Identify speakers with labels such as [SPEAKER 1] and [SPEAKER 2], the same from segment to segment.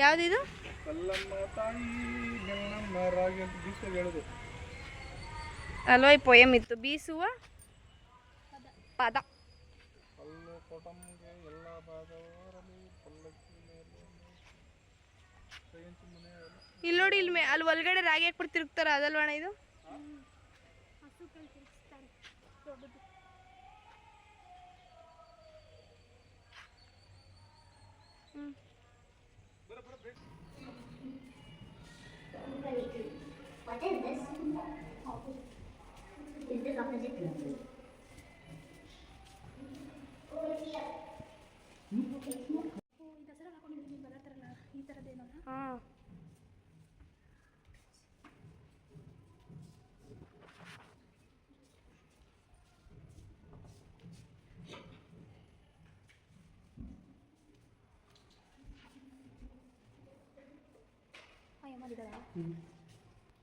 [SPEAKER 1] ಯಾವುದಿದು?
[SPEAKER 2] ಕಲ್ಲಮ್ಮ ತಾಯಿ ಬೆಲ್ಲಮ್ಮ ರಾಗಿ ಅಂತ ಬೀಸಲ್ಲಿ ಹೇಳೋದು
[SPEAKER 1] ಅಲ್ವಾ? ಈ ಪೊಯಮ್ ಇತ್ತು. ಬೀಸುವ ಪದ.
[SPEAKER 2] ಕಲ್ಲು ಕೊಟಂಗೆ ಎಲ್ಲ ಭಾಗವರಲಿ ಪಲ್ಲಕ್ಕಿ ಮೇಲೆ
[SPEAKER 1] ಇಲ್ಲಿ ನೋಡಿ, ಇಲ್ಲಿ ಅಲ್ಲಿ ಒಳಗಡೆ ರಾಗಿ ಹಾಕ್ಬಿಟ್ಟು ತಿರುಗ್ತಾರ, ಅದಲ್ವಣ ಇದು?
[SPEAKER 3] What is this? Is this opposite?
[SPEAKER 1] ಹಾಂ.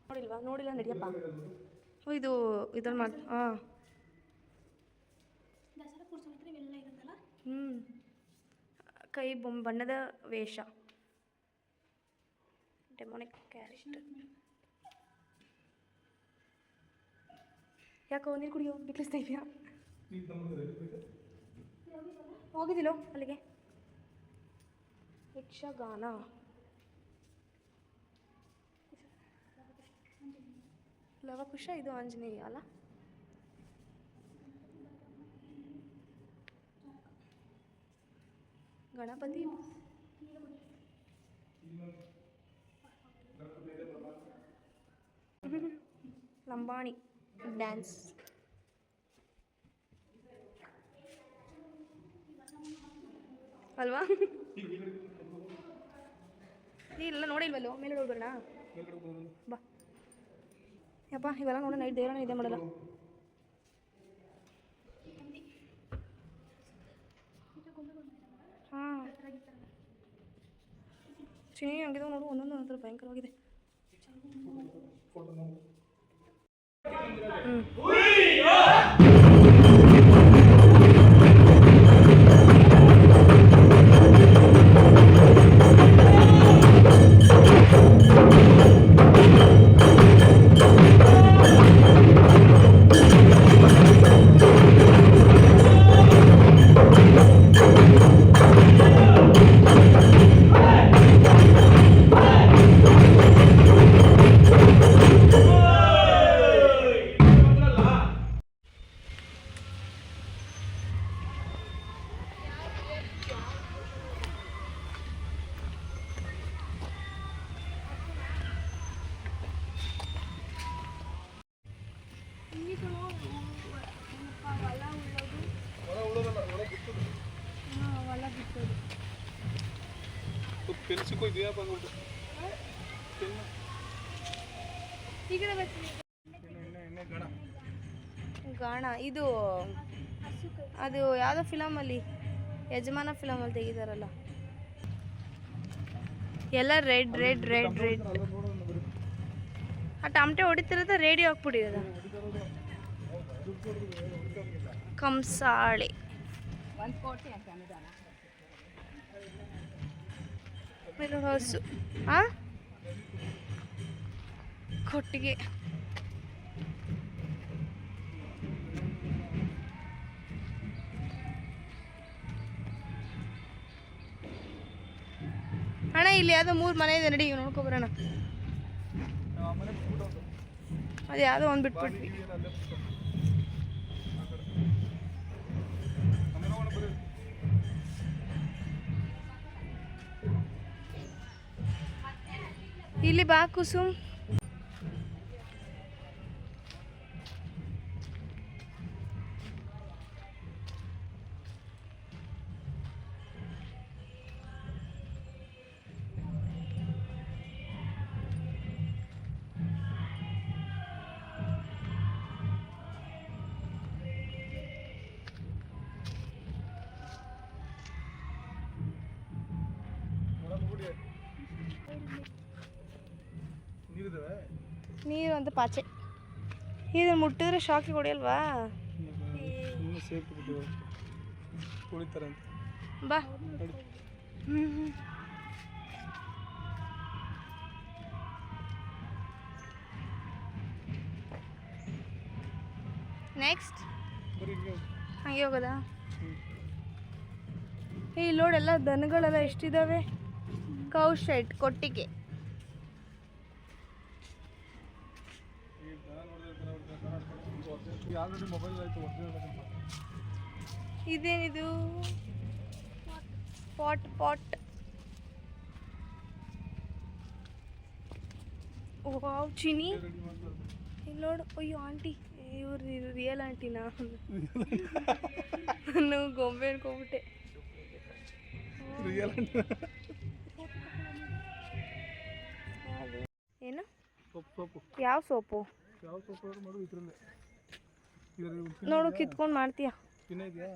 [SPEAKER 1] ನೋಡಿಲ್ವಾ? ನೋಡಿಲ್ಲ, ನಡಿಯಪ್ಪ. ಇದು ಇದ್ರಲ್ಲಿ ಮಾಡಿ. ಹಾಂ. ಕೈ ಬಣ್ಣದ ವೇಷ, ಡೆಮೋನಿಕ್ ಕ್ಯಾರೆಕ್ಟರ್. ಯಾಕೋ ನೀರು ಕುಡಿಯೋ, ಬಿಕ್ಲಿಸ್ತಾ ಇದೆಯಾ? ಹೋಗಿದ್ದಿಲ್ಲೋ ಅಲ್ಲಿಗೆ? ಯಕ್ಷಗಾನ. ಲವಕುಶ, ಇದು ಆಂಜನೇಯ ಅಲ್ಲ? ಗಣಪತಿ. ಲಂಬಾಣಿ ಡ್ಯಾನ್ಸ್. ಅಲ್ವಾ? ಇಲ್ಲ ನೋಡಿಲ್ವಲ್ಲೋ? ಮೇಲೆ ಹೋಗ್ಬರೋಣ ಬಾ. ಯಪ್ಪ, ಇವೆಲ್ಲ ನೋಡೋಣ. ನೈಟ್ ದೇವರನ್ನ ಇದೆ ಮಾಡಲ್ಲ. ಹಾಂ, ಚಿನಿ ಹಂಗಿದಾವೆ ನೋಡು, ಒಂದೊಂದು ಒಂಥರ ಭಯಂಕರವಾಗಿದೆ. ಗಾಣ ಇದು ಅದು ಯಾವುದೋ ಫಿಲಮಲ್ಲಿ, ಯಜಮಾನ ಫಿಲಮಲ್ಲಿ ತೆಗಿದಾರಲ್ಲ, ಎಲ್ಲ ರೆಡ್ ರೆಡ್ ರೆಡ್ ರೆಡ್. ಆ ಟಮಟೆ ಹೊಡಿತಿರೋದ ರೇಡಿಯೋ ಹಾಕ್ಬಿಟ್ಟಿರೋದ. ಕಂಸಾಳೆ. ಹಸು. ಹಾಂ, ಕೊಟ್ಟಿಗೆ. ಅಣ್ಣ, ಇಲ್ಲಿ ಯಾವುದೋ 3 ಮನೆ ಇದೆ, ನಡಿ ನೋಡ್ಕೊಬರೋಣ. ಅದು ಯಾವುದೋ ಒಂದು ಬಿಟ್ಬಿಟ್ವಿ. ಇಲ್ಲಿ ಬಾ ಕುಸುಮ್. ನೀರು ಅಂತ ಪಾಚೆ. ಇದು ಮುಟ್ಟಿದ್ರೆ ಶಾಕಿ ಹೊಡೆಯಲ್ವಾ? ಬಾ. ನೆಕ್ಸ್ಟ್
[SPEAKER 2] ಬರೀ ಹಿಂಗೆ ಹೋಗು.
[SPEAKER 1] ಹಂಗೆ ಹೋಗೋದಾ? ಇಲ್ಲಿ ನೋಡೆಲ್ಲ ದನಗಳೆಲ್ಲ ಎಷ್ಟಿದ್ದಾವೆ. ಕೌ ಶೆಡ್ ಕೊಟ್ಟಿಗೆ.
[SPEAKER 2] ಆಲ್ರೆಡಿ ಮೊಬೈಲ್ ಆಯಿತು ಒರಿಜಿನಲ್.
[SPEAKER 1] ಇದೇನಿದು? Pot pot. ವಾವ್ ಚಿನಿ. ಇಲ್ಲಿ ನೋಡು. ಅಯ್ಯೋ ಆಂಟಿ, ಇವ್ರು ರಿಯಲ್ ಆಂಟಿನಾ? ನಾನು ಗೊಂಬೆ ಅನ್ಕೊಂಬಿಟ್ಟೆ.
[SPEAKER 2] ರಿಯಲ್
[SPEAKER 1] ಏನು?
[SPEAKER 2] ಸೋಪು.
[SPEAKER 1] ಯಾವ ಸೋಪು?
[SPEAKER 2] ಯಾವ ಸೋಪು ಮಾಡು ಇದರಲ್ಲೇ.
[SPEAKER 1] ನೋಡು ಕಿತ್ಕೊಂಡು ಮಾಡ್ತೀಯಾ?
[SPEAKER 2] ಪಿನ್ನ ಇದೆಯಾ?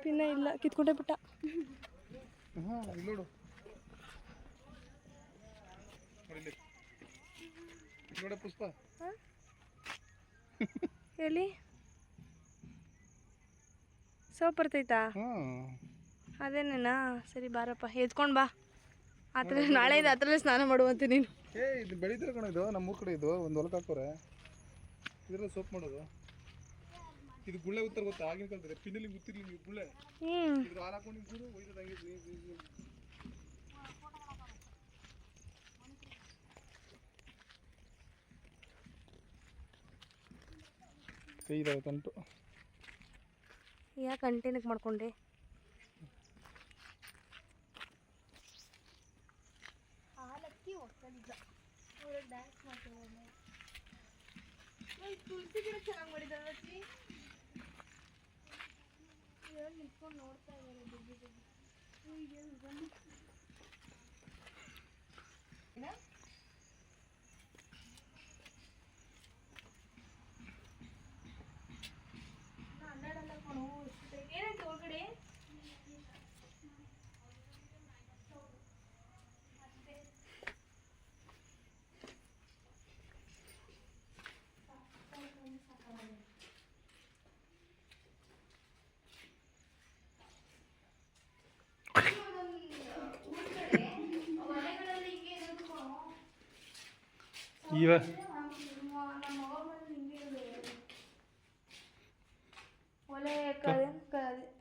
[SPEAKER 1] ಪಿನ್ನ ಇಲ್ಲ, ಕಿತ್ಕೊಂಡೇ ಬಿಟ್ಟ.
[SPEAKER 2] ಹಾಂ ಇಲ್ಲಿ ನೋಡು. ನೋಡ ಪುಷ್ಪ.
[SPEAKER 1] ಎಲ್ಲಿ ಸೋಪ್ ಬರ್ತೈತಾ? ಅದೇನೇನಾ? ಸರಿ ಬಾರಪ್ಪ, ಎತ್ಕೊಂಡು ಬಾ. ಆ ಥರ ನಾಳೆ ಇದು ಆ ಥರಲ್ಲೇ ಸ್ನಾನ ಮಾಡುವಂತೆ ನೀನು.
[SPEAKER 2] ಇದು ಬೆಳೀತಾರೆ ಕಣ. ಇದು ನಮ್ಮೂರ ಕಡೆ ಇದು ಒಂದು ಹೊಲಕ್ಕೆ ಹಾಕೋರೆ ಇದರಲ್ಲಿ ಸೋಪ್ ಮಾಡೋದು. ಇದು ಗುಳ್ಳೆ ಉತ್ತರ ಗೊತ್ತಾ? ಆಗಿನ ಕಾಲದಲ್ಲಿ ಪಿನ್ನಲ್ಲಿ ಗೊತ್ತಿರಲಿಲ್ಲ ನೀವು ಗುಳ್ಳೆ. ಇದು ಹಾಲು ಹಾಕೊಂಡು ನಿಂತು ಒಯ್ದು ಹಂಗೆ ಕೈ ಇದಾವೆ ತಂಟು.
[SPEAKER 1] ಯಾಕೆ ಕಂಟೇನಕ್ಕೆ ಮಾಡ್ಕೊಂಡೆ? ತುಳಸಿ ಗಿಡ ಚೆನ್ನಾಗಿ ಮಾಡಿದಾರೆ. ನಿಂತ್ಕೊಂಡು ನೋಡ್ತಾ ಇದ್ದಾರೆ. ಏನಂತ ಒಳಗಡೆ?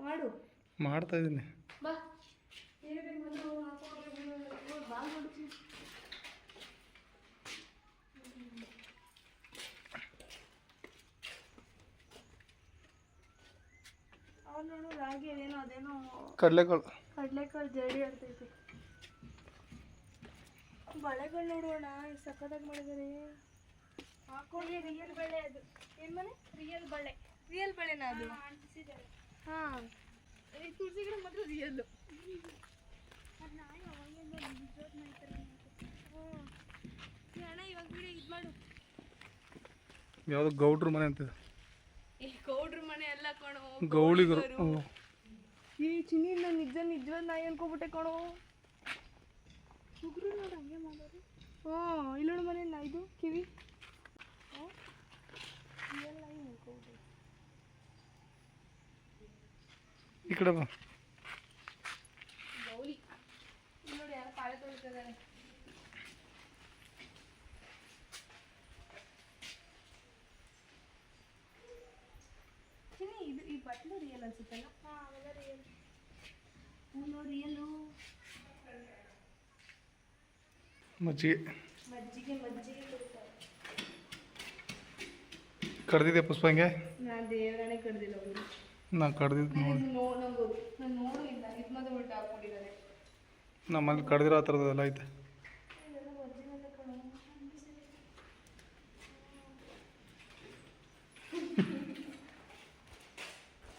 [SPEAKER 1] ಮಾಡು.
[SPEAKER 2] ಮಾಡ್ತಾ ಇದ್ದೀನಿ.
[SPEAKER 1] ಬಾ. ನೋಡು ರಾಗಿ ಅದೇನೋ
[SPEAKER 2] ಕಡಲೆಕಾಳು
[SPEAKER 1] ಜಡಿ ಆಡ್ತೈತೆ. ಬಳೆಗಳು ನೋಡೋಣ, ಸಕ್ಕತ್ತಾಗಿ ಮಾಡಿದ್ದಾರೆ. ಹಾಕೊಳ್ಳಿ. ರಿಯಲ್ ಬಳೆ ಅದು. ಏನು ಮನೆ? ರಿಯಲ್ ಬಳೆನಾ ಅದು? ಹಾಂ, ಈ ತುಳಸಿ ಗಿಡ ಮಾತ್ರ ರಿಯಲ್ಲು. ಅಣ್ಣ ಇವಾಗ ಬಿಡಿ, ಇದು ಮಾಡು.
[SPEAKER 2] ಯಾವುದು ಗೌಡ್ರ ಮನೆ ಅಂತ?
[SPEAKER 1] ಗೌಡ್ರ ಮನೆ ಎಲ್ಲ ಕಣೋ,
[SPEAKER 2] ಗೌಳಿಗರು.
[SPEAKER 1] ಈ ಚಿನ್ನಿ ನಾನು ನಿಜವಾದ ನಾಯಿ ಅನ್ಕೋಬಿಟ್ಟೆ ಕಣೋ. ಹುಡುಗರು ನೋಡಿ ಹಂಗೆ ಮಾಡೋರು. ಇಲ್ಲೋಡು ಮನೆ ಇದು ಕಿವಿ. ರಿಯಲ್ ನಾಯಿ ಅನ್ಕೋಬಿಟ್ಟೆ.
[SPEAKER 2] ಈ ಕಡೆ ಬಾ.
[SPEAKER 1] ಗೌಳಿ. ನೋಡಿ ಯಾರು ಪಾಳೆ ತೊಳಿತಿದ್ದಾರೆ. ಇದು ಈ ಬಟ್ಲು ರಿಯಲ್ ಅನ್ಸುತ್ತಲ್ಲ? ಹಾಂ, ಅವೆಲ್ಲ ರಿಯಲ್. ನೋಡಿ ರಿಯಲ್ಲು.
[SPEAKER 2] ಮಜ್ಜಿಗೆ
[SPEAKER 1] ಕೊಡ್ತಾರೆ.
[SPEAKER 2] ಕಡ್ದಿದೆ ಪುಷ್ಪ ಹಂಗೆ?
[SPEAKER 1] ನಾನು ದೇವರೇ ಕಡ್ದಿಲ್ಲ.
[SPEAKER 2] ನಾನು ಕಡ್ದಿದ್ದು ನೋಡಿ.
[SPEAKER 1] ನಾನು ನೋಡು ಇಲ್ಲ, ಇದು ಮಾತ್ರ ಉಲ್ಟಾ ಹಾಕ್ಕೊಂಡಿದ್ದಾರೆ.
[SPEAKER 2] ನಮ್ಮಲ್ಲಿ ಕಡ್ದಿರೋ ಆ ಥರದ್ದೆಲ್ಲ ಐತೆ.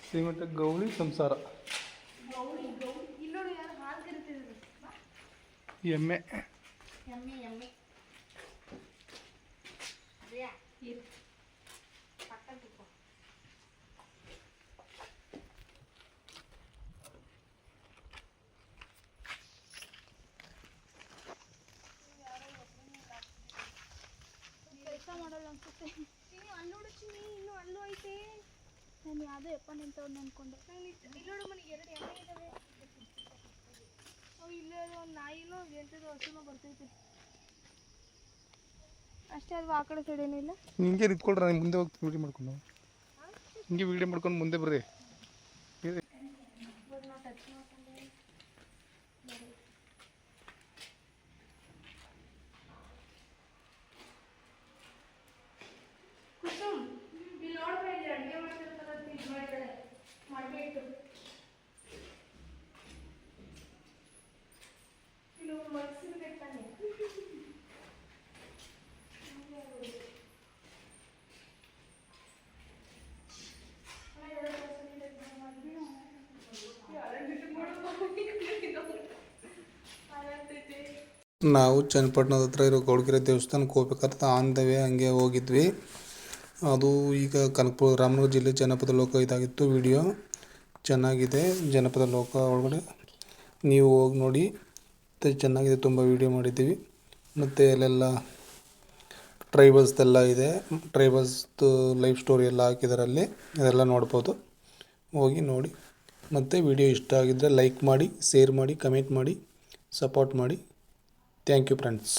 [SPEAKER 2] ಶ್ರೀಮಂತ ಗೌಳಿ ಸಂಸಾರ.
[SPEAKER 1] ಇಲ್ಲೋಡು ಯಾರು ಹಾಲು ಕರಿತಿದ್ರು.
[SPEAKER 2] ಎಮ್ಮೆ.
[SPEAKER 3] ಕೆಲಸ ಮಾಡಲ್ಲ ಅನ್ಸುತ್ತೆ. ಅಲ್ಲೋಡು ಚಿನ್ನಿ, ಇನ್ನು ಅಲ್ಲೂ ಐತೆ. ನಾನು ಯಾವುದೋ ಎಪ್ಪ ನಿಂತವ್ನು ಅಂದ್ಕೊಂಡೆ.
[SPEAKER 1] ಇಲ್ಲೋಡು ಮನೆಗೆ 2 ಎಮ್ಮೆ ಇದ್ದಾವೆ. ಇಲ್ಲೇ ಒಂದು ನಾಯಿನೋ ಎಂಥದ್ದು ಹಸುನೋ ಬರ್ತೈತೆ ಅಷ್ಟೇ. ಅಲ್ವಾ? ಆ ಕಡೆ ಸೈಡ್ ಏನಿಲ್ಲ.
[SPEAKER 2] ನಿಂಗೆ ನಿಂತ್ಕೊಳ್ರ, ಮುಂದೆ ಹೋಗ್ತೀನಿ ವಿಡಿಯೋ ಮಾಡ್ಕೊಂಡು. ಹಿಂಗೆ ವೀಡಿಯೋ ಮಾಡ್ಕೊಂಡು ಮುಂದೆ ಬರ್ರಿ.
[SPEAKER 1] ಕುಸುಮ್ ಇಲ್ಲಿ ನೋಡ್ತಾ ಇದ್ದೀರ ಅಡುಗೆ ಮಾಡ್ತಿರ್ತಾರ ಇದು ಮಾಡಿದ್ದಾರೆ ಮಾಡಬೇಕು ಇದು ಮಗ್ಸಿರ್ಬೇಕು ತಾನೆ.
[SPEAKER 2] ನಾವು ಚನ್ನಪಟ್ಟಣದ ಹತ್ರ ಇರೋ ಗೌಡಗೆರೆ ದೇವಸ್ಥಾನಕ್ಕೆ ಹೋಗ್ಬೇಕಾದ್ರೆ ಆನ್ ದ ವೇ ಹಂಗೆ ಹೋಗಿದ್ವಿ. ಅದು ಈಗ ಕನಕಪುರ ರಾಮನಗರ ಜಿಲ್ಲೆ ಜನಪದ ಲೋಕ ಇದಾಗಿತ್ತು. ವಿಡಿಯೋ ಚೆನ್ನಾಗಿದೆ. ಜನಪದ ಲೋಕ ಒಳಗಡೆ ನೀವು ಹೋಗಿ ನೋಡಿ, ಚೆನ್ನಾಗಿದೆ. ತುಂಬ ವಿಡಿಯೋ ಮಾಡಿದ್ದೀವಿ. ಮತ್ತು ಅಲ್ಲೆಲ್ಲ ಟ್ರೈಬಲ್ಸ್ದೆಲ್ಲ ಇದೆ. ಟ್ರೈಬಲ್ಸ್ದು ಲೈಫ್ ಸ್ಟೋರಿ ಎಲ್ಲ ಹಾಕಿದ್ದಾರೆ ಅಲ್ಲಿ, ಅದೆಲ್ಲ ನೋಡ್ಬೋದು. ಹೋಗಿ ನೋಡಿ. ಮತ್ತು ವಿಡಿಯೋ ಇಷ್ಟ ಆಗಿದ್ದರೆ ಲೈಕ್ ಮಾಡಿ, ಶೇರ್ ಮಾಡಿ, ಕಮೆಂಟ್ ಮಾಡಿ, ಸಪೋರ್ಟ್ ಮಾಡಿ. Thank you friends.